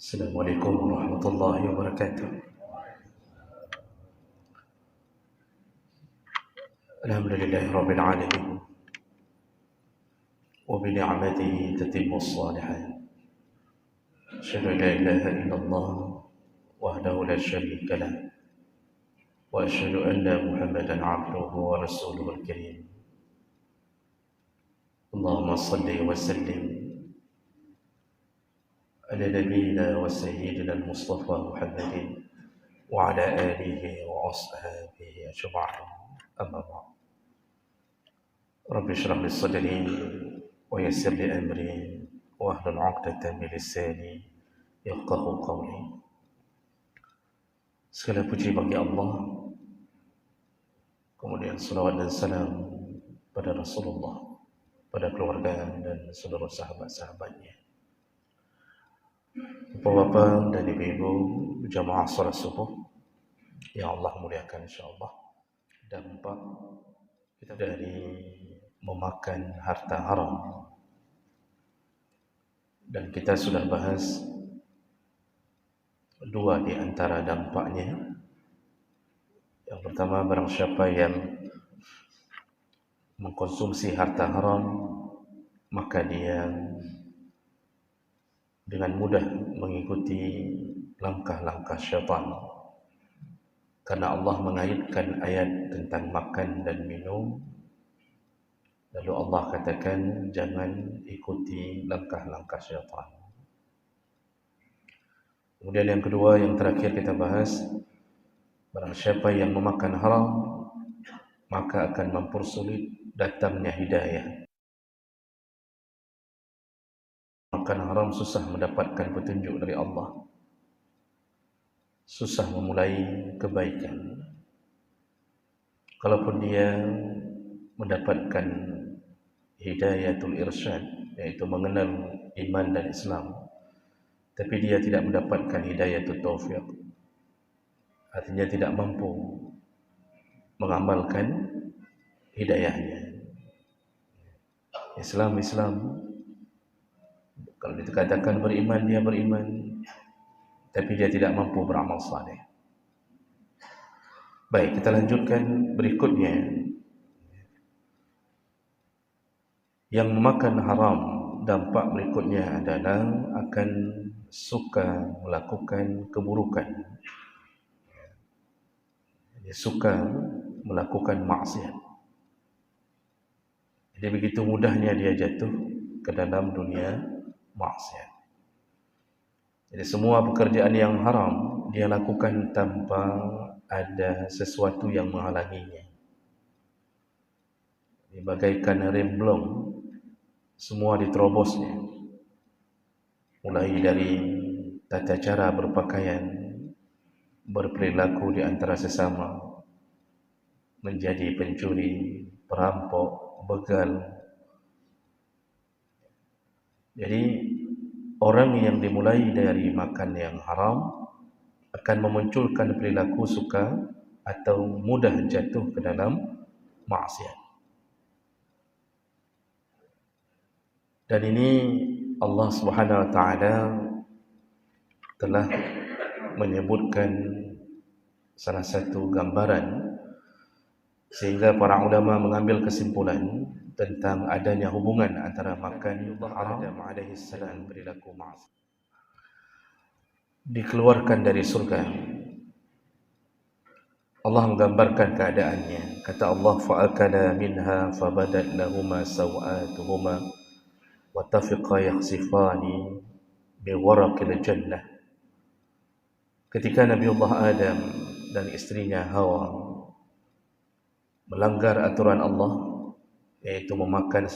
Assalamualaikum warahmatullahi wabarakatuh. Alhamdulillahi rabbil alamin wa bi ni'matihi tatimmu as-salihat. Asyhadu an la ilaha illallah wahdahu la syarika lah wa asyhadu anna Muhammadan 'abduhu wa rasuluhul karim. Allahumma shalli wa sallim ala nabiyyina wa sayyidina al-Mustafa Muhammadin wa ala alihi wa ashabihi ajma'in. Amma ba'd. Rabbi shrah li sadri wa yassir li amri wa hlul 'uqdatam min lisani yafqahu qawli. Segala puji bagi Allah, kemudian salawat dan salam pada Rasulullah, pada keluarga dan seluruh sahabat-sahabatnya. Bapak-bapak dan ibu-ibu jamaah salat subuh yang Allah muliakan, insyaallah dampak kita dari memakan harta haram. Dan kita sudah bahas dua di antara dampaknya. Yang pertama, barang siapa yang mengkonsumsi harta haram, maka dia dengan mudah mengikuti langkah-langkah syaitan. Karena Allah mengaitkan ayat tentang makan dan minum, lalu Allah katakan jangan ikuti langkah-langkah syaitan. Kemudian yang kedua, yang terakhir kita bahas, barang siapa yang memakan haram, maka akan mempersulit datangnya hidayah. Makan haram susah mendapatkan petunjuk dari Allah, susah memulai kebaikan. Kalaupun dia mendapatkan hidayatul irsyad, yaitu mengenal iman dan Islam, tapi dia tidak mendapatkan hidayatul taufiq, artinya tidak mampu mengamalkan hidayahnya. Islam, kalau dikatakan beriman, dia beriman, tapi dia tidak mampu beramal saleh. Baik, kita lanjutkan berikutnya. Yang memakan haram, dampak berikutnya adalah akan suka melakukan keburukan. Dia suka melakukan maksiat. Jadi begitu mudahnya dia jatuh ke dalam dunia maksiat. Jadi semua pekerjaan yang haram dia lakukan tanpa ada sesuatu yang menghalanginya. Ini bagaikan remblong, semua diterobosnya. Mulai dari tata cara berpakaian, berperilaku di antara sesama, menjadi pencuri, perampok, begal. Jadi orang yang dimulai dari makan yang haram akan memunculkan perilaku suka atau mudah jatuh ke dalam maksiat. Dan ini Allah Subhanahu wa taala telah menyebutkan salah satu gambaran sehingga para ulama mengambil kesimpulan tentang adanya hubungan antara makan Adam alaihi salam perilaku maksiat. Dikeluarkan dari surga. Allah menggambarkan keadaannya. Kata Allah, fa'akala minha fabadat lahuma sawatuhuma wa tafiqa yakhsifani biwaraqil jannah. Ketika Nabiullah Adam dan istrinya Hawa melanggar aturan Allah, yaitu memakan,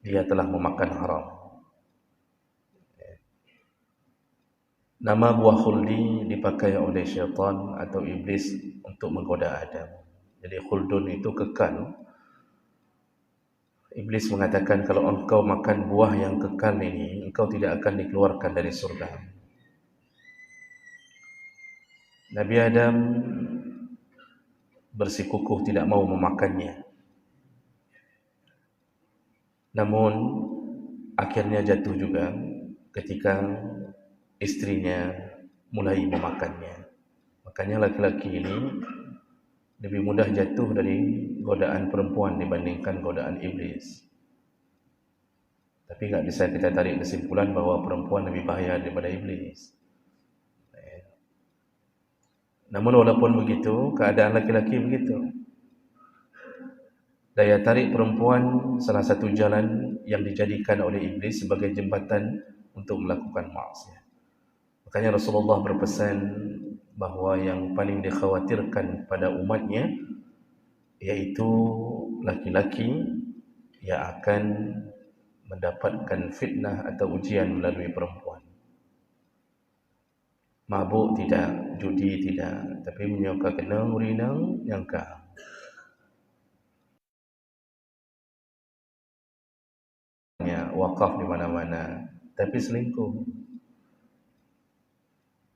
dia telah memakan haram. Nama buah khuldi dipakai oleh syaitan atau iblis untuk menggoda Adam. Jadi khuldun itu kekal. Iblis mengatakan kalau engkau makan buah yang kekal ini, engkau tidak akan dikeluarkan dari surga. Nabi Adam bersikukuh tidak mau memakannya. Namun akhirnya jatuh juga ketika istrinya mulai memakannya. Makanya laki-laki ini lebih mudah jatuh dari godaan perempuan dibandingkan godaan iblis. Tapi nggak bisa kita tarik kesimpulan bahwa perempuan lebih bahaya daripada iblis. Namun walaupun begitu, keadaan laki-laki begitu. Daya tarik perempuan salah satu jalan yang dijadikan oleh iblis sebagai jembatan untuk melakukan maksiat. Makanya Rasulullah berpesan bahawa yang paling dikhawatirkan pada umatnya yaitu laki-laki yang akan mendapatkan fitnah atau ujian melalui perempuan. Mabuk tidak, judi tidak, tapi menyokong kenang urinang yang kah. Wakaf di mana-mana, tapi selingkuh.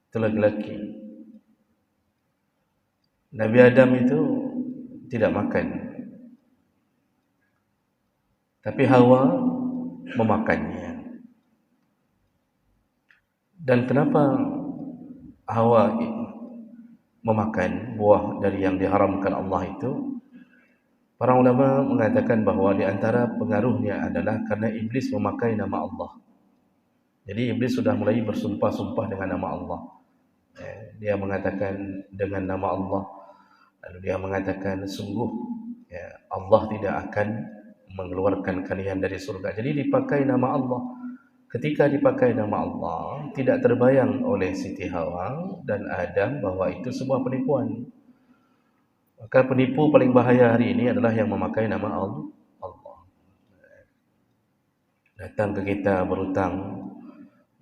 Itu laki-laki. Nabi Adam itu tidak makan, tapi Hawa memakannya. Dan kenapa Hawa memakan buah dari yang diharamkan Allah itu? Para ulama mengatakan bahawa di antara pengaruhnya adalah karena iblis memakai nama Allah. Jadi iblis sudah mulai bersumpah-sumpah dengan nama Allah. Dia mengatakan dengan nama Allah. Lalu dia mengatakan sungguh Allah tidak akan mengeluarkan kalian dari surga. Jadi dipakai nama Allah. Ketika dipakai nama Allah, tidak terbayang oleh Siti Hawa dan Adam bahawa itu sebuah penipuan. Maka penipu paling bahaya hari ini adalah yang memakai nama Allah. Datang ke kita berhutang,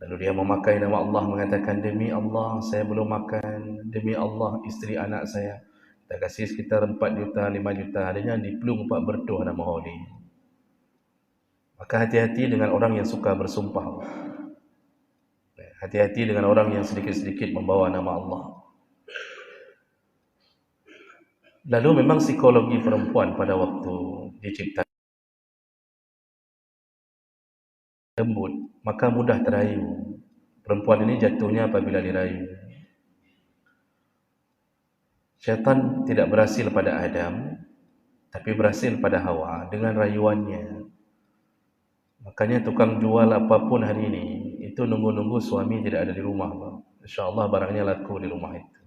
lalu dia memakai nama Allah, mengatakan demi Allah saya belum makan, demi Allah isteri anak saya. Kita kasih sekitar 4 juta, 5 juta, adanya dipelung Pak Bertuah nama Holi. Maka hati-hati dengan orang yang suka bersumpah. Hati-hati dengan orang yang sedikit-sedikit membawa nama Allah. Lalu memang psikologi perempuan pada waktu diciptakan lembut, maka mudah terayu. Perempuan ini jatuhnya apabila dirayu. Syaitan tidak berhasil pada Adam, tapi berhasil pada Hawa dengan rayuannya. Makanya tukang jual apapun hari ini, itu nunggu-nunggu suami tidak ada di rumah. InsyaAllah barangnya laku di rumah itu.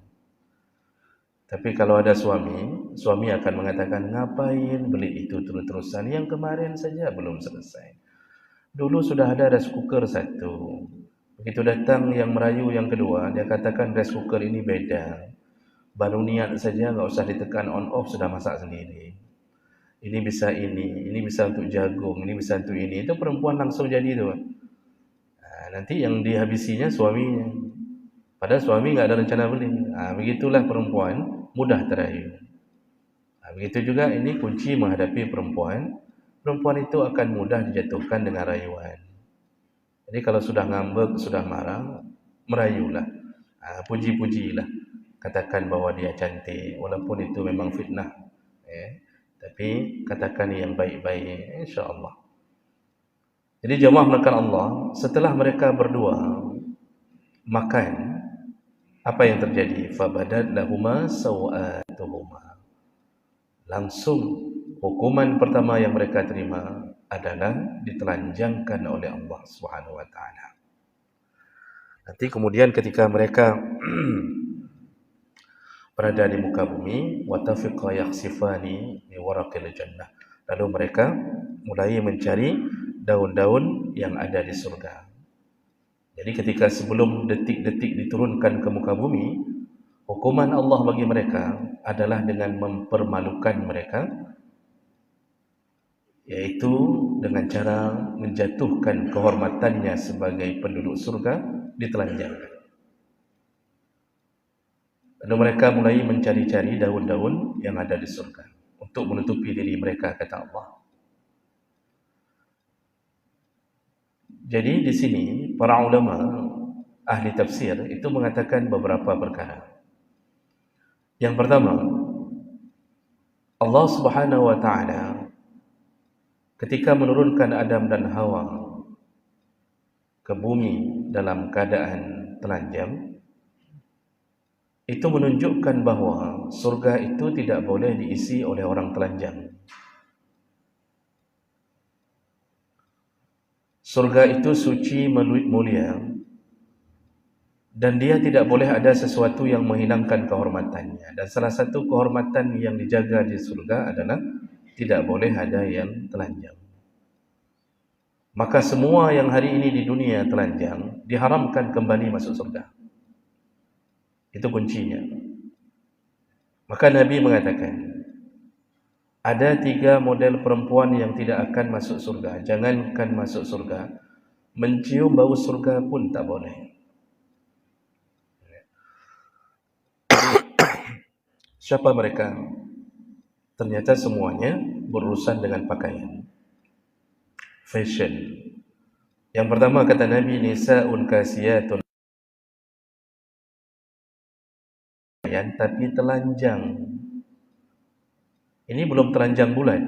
Tapi kalau ada suami akan mengatakan, ngapain beli itu terus-terusan, yang kemarin saja belum selesai. Dulu sudah ada rice cooker satu. Begitu datang yang merayu yang kedua, dia katakan rice cooker ini beda. Baru niat saja, nggak usah ditekan on off, sudah masak sendiri. Ini bisa untuk jagung, ini bisa untuk ini. Itu perempuan langsung jadi itu. Nanti yang dihabisinya suaminya. Padahal suami nggak ada rencana beli. Begitulah perempuan mudah terayu. Begitu juga ini kunci menghadapi perempuan. Perempuan itu akan mudah dijatuhkan dengan rayuan. Jadi kalau sudah ngambek, sudah marah, merayulah. Puji-pujilah. Katakan bahwa dia cantik, walaupun itu memang fitnah. Tapi katakan yang baik-baik, insya-Allah. Jadi jemaah melakukan Allah, setelah mereka berdua makan, apa yang terjadi? Fabadat lahuma sawatuhuma. Langsung hukuman pertama yang mereka terima adalah ditelanjangkan oleh Allah Subhanahu wa taala. Nanti kemudian ketika mereka berada di muka bumi, watafiqa yakhsifani bi waraqil jannah. Lalu mereka mulai mencari daun-daun yang ada di surga. Jadi ketika sebelum detik-detik diturunkan ke muka bumi, hukuman Allah bagi mereka adalah dengan mempermalukan mereka, yaitu dengan cara menjatuhkan kehormatannya sebagai penduduk surga, ditelanjangkan. Lalu mereka mulai mencari-cari daun-daun yang ada di surga untuk menutupi diri mereka, kata Allah. Jadi di sini para ulama ahli tafsir itu mengatakan beberapa perkara. Yang pertama, Allah Subhanahu wa taala ketika menurunkan Adam dan Hawa ke bumi dalam keadaan telanjang, itu menunjukkan bahawa surga itu tidak boleh diisi oleh orang telanjang. Surga itu suci, mulia, dan dia tidak boleh ada sesuatu yang menghilangkan kehormatannya. Dan salah satu kehormatan yang dijaga di surga adalah tidak boleh ada yang telanjang. Maka semua yang hari ini di dunia telanjang diharamkan kembali masuk surga. Itu kuncinya. Maka Nabi mengatakan, ada 3 model perempuan yang tidak akan masuk surga. Jangankan masuk surga, mencium bau surga pun tak boleh. Siapa mereka? Ternyata semuanya berurusan dengan pakaian, fashion. Yang pertama kata Nabi, nisa'un kasiyatun, tapi telanjang. Ini belum telanjang bulat.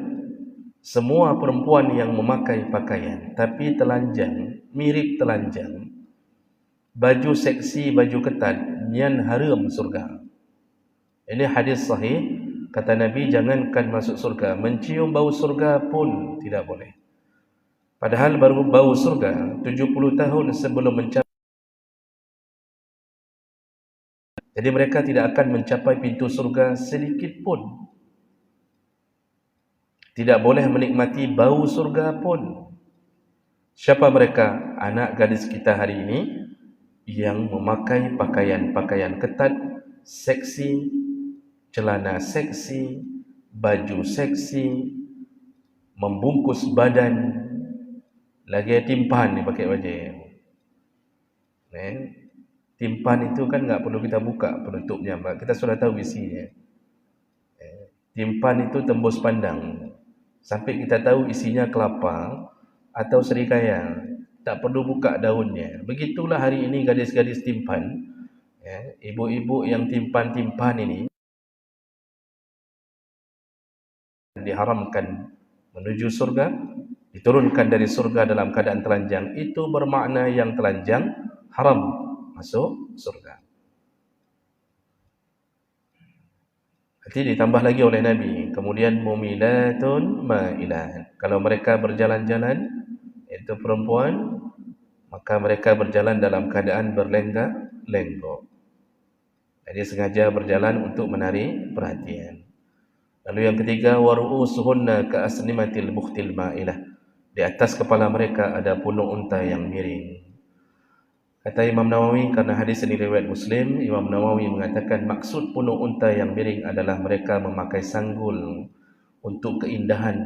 Semua perempuan yang memakai pakaian tapi telanjang, mirip telanjang, baju seksi, baju ketat, nyan haram surga. Ini hadis sahih. Kata Nabi, jangankan masuk surga, mencium bau surga pun tidak boleh. Padahal baru bau surga 70 tahun sebelum mencapai. Jadi mereka tidak akan mencapai pintu surga sedikit pun. Tidak boleh menikmati bau surga pun. Siapa mereka? Anak gadis kita hari ini yang memakai pakaian-pakaian ketat, seksi, celana seksi, baju seksi, membungkus badan, lagi timpan ni pakai wajah. Timpan itu kan enggak perlu kita buka penutupnya, kita sudah tahu isinya. Timpan itu tembus pandang. Sampai kita tahu isinya kelapa atau serikaya, tak perlu buka daunnya. Begitulah hari ini gadis-gadis timpan, ibu-ibu yang timpan-timpan ini diharamkan menuju surga, diturunkan dari surga dalam keadaan telanjang. Itu bermakna yang telanjang haram masuk surga. Nanti ditambah lagi oleh Nabi, kemudian mumilatun ma'ilat. Kalau mereka berjalan-jalan, itu perempuan, maka mereka berjalan dalam keadaan berlenggak-lenggok. Jadi sengaja berjalan untuk menarik perhatian. Lalu yang ketiga, waru'usuhunna ka'asnimatil bukhtil ma'ilah. Di atas kepala mereka ada punuk unta yang miring. Kata Imam Nawawi, karena hadis ini riwayat Muslim, Imam Nawawi mengatakan maksud punuk unta yang miring adalah mereka memakai sanggul untuk keindahan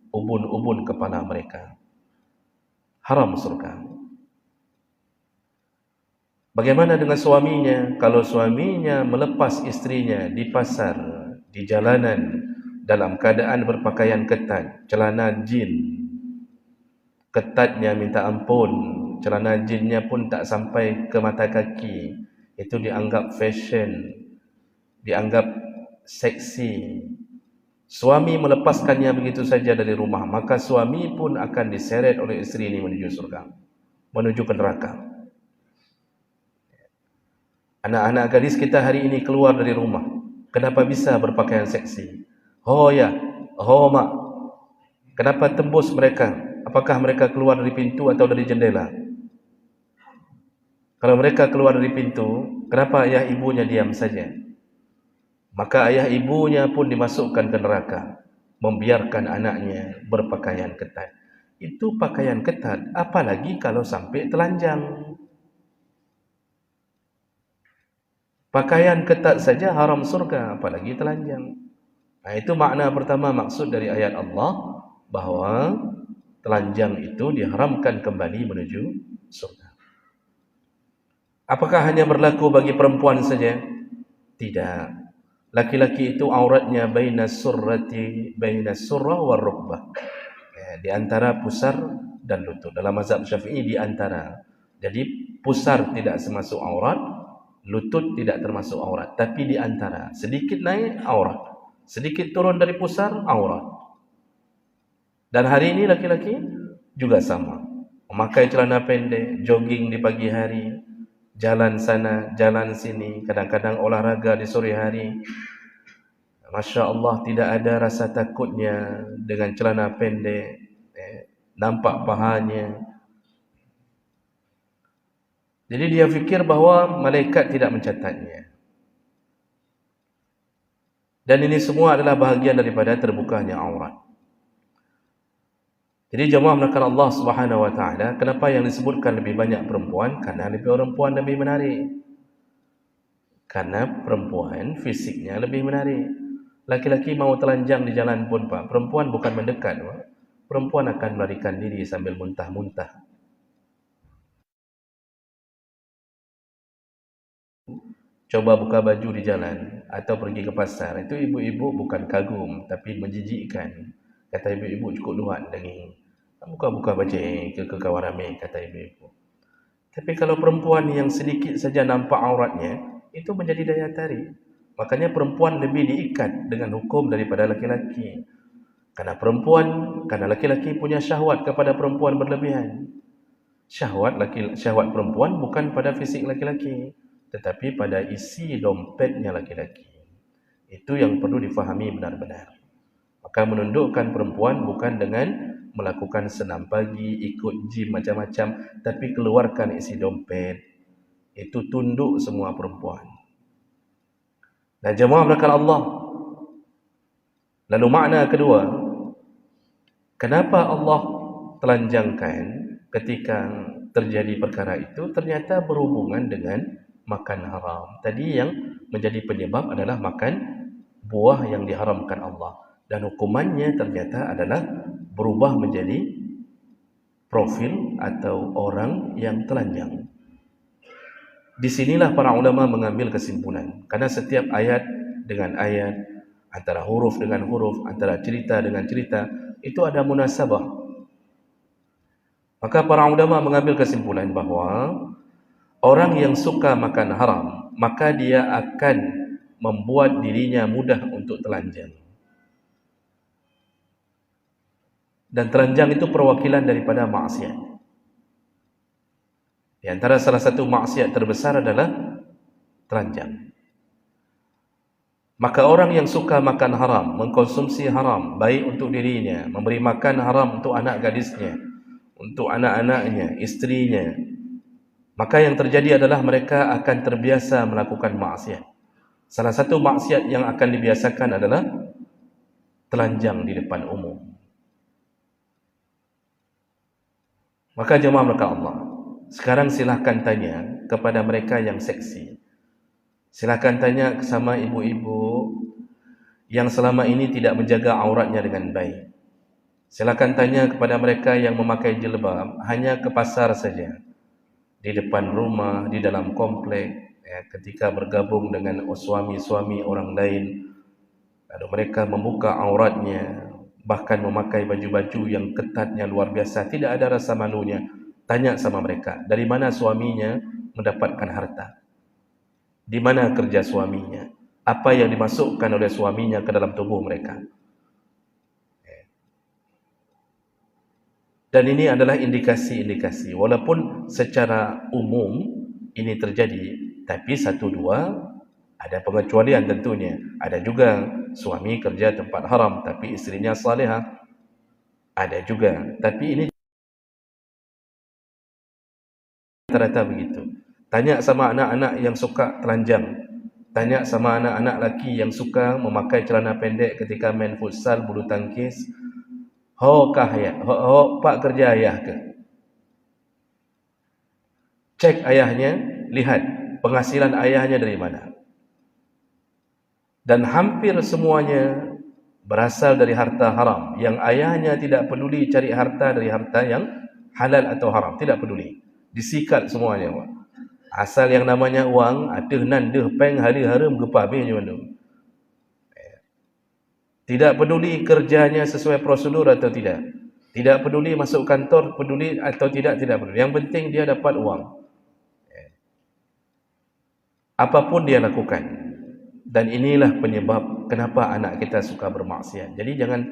ubun-ubun kepala mereka. Haram surga. Bagaimana dengan suaminya? Kalau suaminya melepas istrinya di pasar, di jalanan, dalam keadaan berpakaian ketat, celana jin, ketatnya minta ampun, celana jinnya pun tak sampai ke mata kaki, itu dianggap fashion, dianggap seksi. Suami melepaskannya begitu saja dari rumah, maka suami pun akan diseret oleh isteri ini menuju surga, menuju ke neraka. Anak-anak gadis kita hari ini keluar dari rumah, kenapa bisa berpakaian seksi? Oh ya, oh mak, kenapa tembus mereka? Apakah mereka keluar dari pintu atau dari jendela? Kalau mereka keluar dari pintu, kenapa ayah ibunya diam saja? Maka ayah ibunya pun dimasukkan ke neraka, membiarkan anaknya berpakaian ketat. Itu pakaian ketat, apalagi kalau sampai telanjang. Pakaian ketat saja haram surga, apalagi telanjang. Nah, itu makna pertama maksud dari ayat Allah, bahawa telanjang itu diharamkan kembali menuju surga. Apakah hanya berlaku bagi perempuan saja? Tidak. Laki-laki itu auratnya bainas surrah war rukbah. Di antara pusar dan lutut. Dalam mazhab Syafi'i di antara. Jadi pusar tidak termasuk aurat, lutut tidak termasuk aurat, tapi di antara. Sedikit naik aurat, sedikit turun dari pusar aurat. Dan hari ini laki-laki juga sama. memakai celana pendek, jogging di pagi hari, jalan sana, jalan sini, kadang-kadang olahraga di sore hari. Masya Allah, tidak ada rasa takutnya dengan celana pendek, nampak pahanya. Jadi dia fikir bahawa malaikat tidak mencatatnya. Dan ini semua adalah bahagian daripada terbukanya aurat. Jadi jemaah melakukan Allah Subhanahu Wa Taala, kenapa yang disebutkan lebih banyak perempuan? Karena perempuan lebih menarik. Karena perempuan fisiknya lebih menarik. Laki-laki mau telanjang di jalan pun, Pak, perempuan bukan mendekat, Pak. Perempuan akan melarikan diri sambil muntah-muntah. Coba buka baju di jalan atau pergi ke pasar, itu ibu-ibu bukan kagum tapi menjijikkan. Kata ibu-ibu, cukup luat daging. Buka-buka baju ke kawan ramai, kata ibu-ibu. Tapi kalau perempuan yang sedikit saja nampak auratnya, itu menjadi daya tarik. Makanya perempuan lebih diikat dengan hukum daripada laki-laki. Karena laki-laki punya syahwat kepada perempuan berlebihan. Syahwat perempuan bukan pada fisik laki-laki, tetapi pada isi dompetnya laki-laki. Itu yang perlu difahami benar-benar. Maka menundukkan perempuan bukan dengan melakukan senam pagi, ikut gym macam-macam, tapi keluarkan isi dompet. Itu tunduk semua perempuan. Dan jemaah belakang Allah. Lalu makna kedua, kenapa Allah telanjangkan ketika terjadi perkara itu? Ternyata berhubungan dengan makan haram. Tadi yang menjadi penyebab adalah makan buah yang diharamkan Allah. Dan hukumannya ternyata adalah berubah menjadi profil atau orang yang telanjang. Disinilah para ulama mengambil kesimpulan. Karena setiap ayat dengan ayat, antara huruf dengan huruf, antara cerita dengan cerita, itu ada munasabah. Maka para ulama mengambil kesimpulan bahawa orang yang suka makan haram, maka dia akan membuat dirinya mudah untuk telanjang. Dan telanjang itu perwakilan daripada maksiat. Di antara salah satu maksiat terbesar adalah telanjang. Maka orang yang suka makan haram, mengkonsumsi haram, baik untuk dirinya, memberi makan haram untuk anak gadisnya, untuk anak-anaknya, istrinya, maka yang terjadi adalah mereka akan terbiasa melakukan maksiat. Salah satu maksiat yang akan dibiasakan adalah telanjang di depan umum. Maka jemaah belakang Allah, sekarang silahkan tanya kepada mereka yang seksi. Silahkan tanya sama ibu-ibu yang selama ini tidak menjaga auratnya dengan baik. Silahkan tanya kepada mereka yang memakai jilbab hanya ke pasar saja, di depan rumah, di dalam komplek, ketika bergabung dengan suami-suami orang lain, lalu mereka membuka auratnya, bahkan memakai baju-baju yang ketatnya luar biasa, tidak ada rasa malunya. Tanya sama mereka, dari mana suaminya mendapatkan harta? Di mana kerja suaminya? Apa yang dimasukkan oleh suaminya ke dalam tubuh mereka? Dan ini adalah indikasi-indikasi. Walaupun secara umum ini terjadi, tapi satu dua ada pengecualian tentunya. Ada juga suami kerja tempat haram, tapi istrinya salihah. Ada juga. Tapi ini rata-rata begitu. Tanya sama anak-anak yang suka telanjang. Tanya sama anak-anak lelaki yang suka memakai celana pendek ketika main futsal, bulu tangkis. Kah ya? Pak kerja ayah ke? Cek ayahnya, lihat penghasilan ayahnya dari mana. Dan hampir semuanya berasal dari harta haram. Yang ayahnya tidak peduli cari harta dari harta yang halal atau haram. Tidak peduli. Disikat semuanya. Asal yang namanya wang, adeh nan, deh peng, hari-hari menggepah habisnya. Tidak peduli kerjanya sesuai prosedur atau tidak. Tidak peduli masuk kantor, peduli atau tidak peduli. Yang penting dia dapat uang. Apapun dia lakukan. Dan inilah penyebab kenapa anak kita suka bermaksiat. Jadi jangan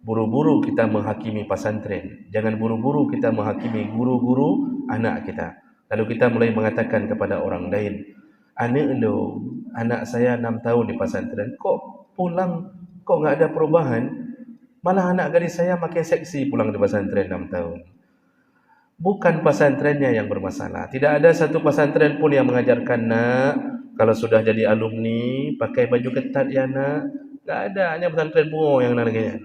buru-buru kita menghakimi pesantren. Jangan buru-buru kita menghakimi guru-guru anak kita. Lalu kita mulai mengatakan kepada orang lain, anak saya 6 tahun di pesantren, kok pulang, kok nggak ada perubahan? Malah anak gadis saya makin seksi pulang di pesantren 6 tahun. Bukan pesantrennya yang bermasalah. Tidak ada satu pesantren pun yang mengajarkan, nak, kalau sudah jadi alumni, pakai baju ketat ya nak. Tak ada, hanya pesantren bungo yang namanya.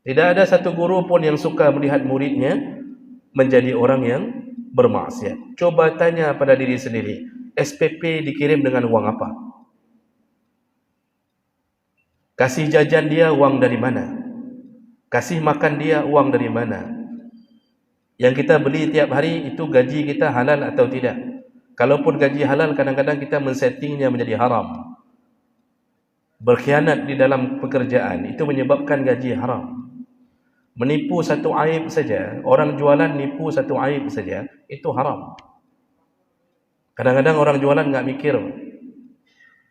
Tidak ada satu guru pun yang suka melihat muridnya menjadi orang yang bermaksiat. Coba tanya pada diri sendiri, SPP dikirim dengan uang apa? Kasih jajan dia uang dari mana? Kasih makan dia uang dari mana? Yang kita beli tiap hari itu gaji kita halal atau tidak? Kalaupun gaji halal, kadang-kadang kita men-settingnya menjadi haram. Berkhianat di dalam pekerjaan itu menyebabkan gaji haram. Menipu satu aib saja, orang jualan nipu satu aib saja, itu haram. Kadang-kadang orang jualan enggak mikir.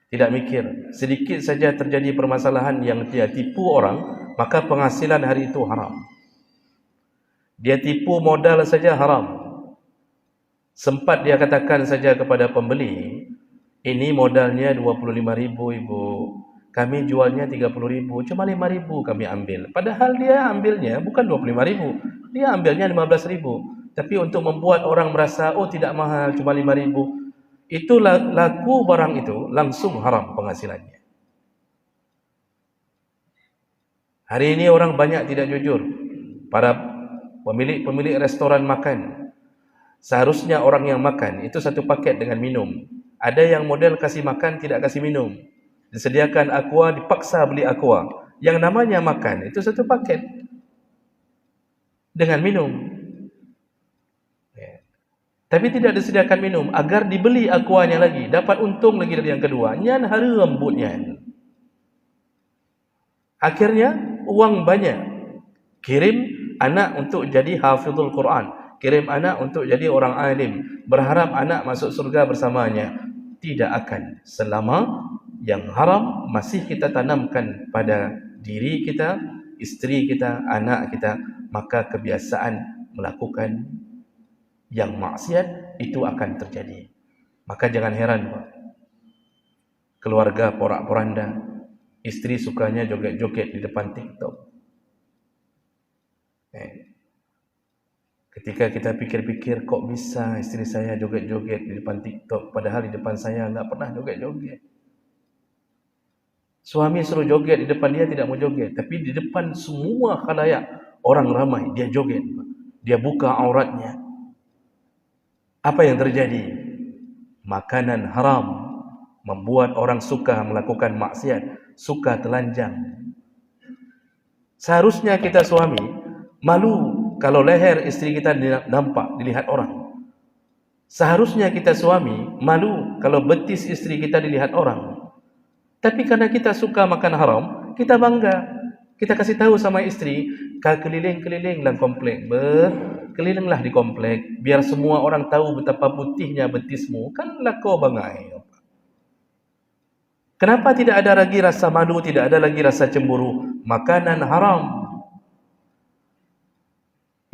Tidak mikir. Sedikit saja terjadi permasalahan yang dia tipu orang, maka penghasilan hari itu haram. Dia tipu modal saja haram. Sempat dia katakan saja kepada pembeli, ini modalnya 25.000 ibu, kami jualnya 30.000, cuma 5.000 kami ambil. Padahal dia ambilnya bukan 25.000, dia ambilnya 15.000. Tapi untuk membuat orang merasa, oh tidak mahal, cuma 5.000, itu laku barang itu langsung haram penghasilannya. Hari ini orang banyak tidak jujur. Para pemilik restoran makan, seharusnya orang yang makan itu satu paket dengan minum. Ada yang model kasih makan tidak kasih minum. Disediakan aqua, dipaksa beli aqua. Yang namanya makan itu satu paket dengan minum. Tapi tidak disediakan minum agar dibeli aquanya lagi, dapat untung lagi dari yang kedua. Nyan haram buatnya. Akhirnya uang banyak. Kirim anak untuk jadi hafizul Quran, kirim anak untuk jadi orang alim, berharap anak masuk surga bersamanya. Tidak akan selama yang haram masih kita tanamkan pada diri kita, isteri kita, anak kita, maka kebiasaan melakukan yang maksiat itu akan terjadi. Maka jangan heran, Pak. Keluarga porak-poranda, isteri sukanya joget-joget di depan TikTok. Ketika kita pikir-pikir, kok bisa isteri saya joget-joget di depan TikTok, padahal di depan saya enggak pernah joget-joget. Suami suruh joget di depan dia tidak mau joget, tapi di depan semua khalayak orang ramai dia joget. Dia buka auratnya. Apa yang terjadi? Makanan haram membuat orang suka melakukan maksiat, suka telanjang. Seharusnya kita suami malu kalau leher istri kita nampak dilihat orang. Seharusnya kita suami malu kalau betis istri kita dilihat orang. Tapi karena kita suka makan haram, kita bangga. Kita kasih tahu sama istri, keliling-kelilinglah komplek, kelilinglah di komplek, biar semua orang tahu betapa putihnya betismu. Kanlah kau bangai. Kenapa tidak ada lagi rasa malu, tidak ada lagi rasa cemburu? Makanan haram.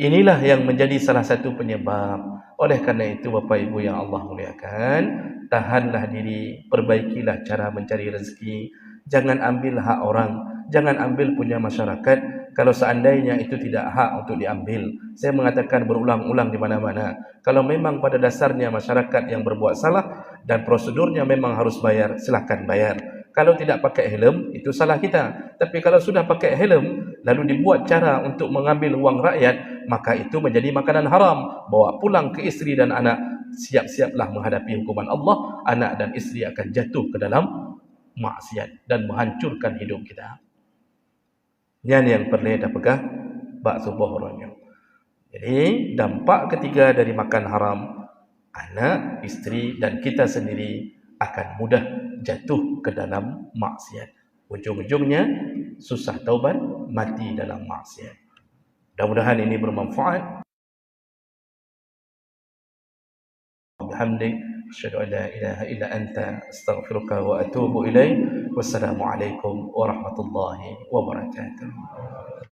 Inilah yang menjadi salah satu penyebab. Oleh karena itu, Bapak Ibu yang Allah muliakan, tahanlah diri, perbaikilah cara mencari rezeki. Jangan ambil hak orang, jangan ambil punya masyarakat kalau seandainya itu tidak hak untuk diambil. Saya mengatakan berulang-ulang di mana-mana, kalau memang pada dasarnya masyarakat yang berbuat salah dan prosedurnya memang harus bayar, silakan bayar. Kalau tidak pakai helm, itu salah kita. Tapi kalau sudah pakai helm, lalu dibuat cara untuk mengambil uang rakyat, maka itu menjadi makanan haram. Bawa pulang ke istri dan anak, siap-siaplah menghadapi hukuman Allah. Anak dan istri akan jatuh ke dalam maksiat dan menghancurkan hidup kita. Yang perlu kita pegang bak subuh orangnya. Jadi dampak ketiga dari makan haram, anak, istri dan kita sendiri akan mudah jatuh ke dalam maksiat. Ujung-ujungnya susah taubat, mati dalam maksiat. Mudah-mudahan ini bermanfaat. Bihamdik, asyhadu an la ilaha illa anta, astaghfiruka wa atubu ilaik. Wassalamualaikum warahmatullahi wabarakatuh.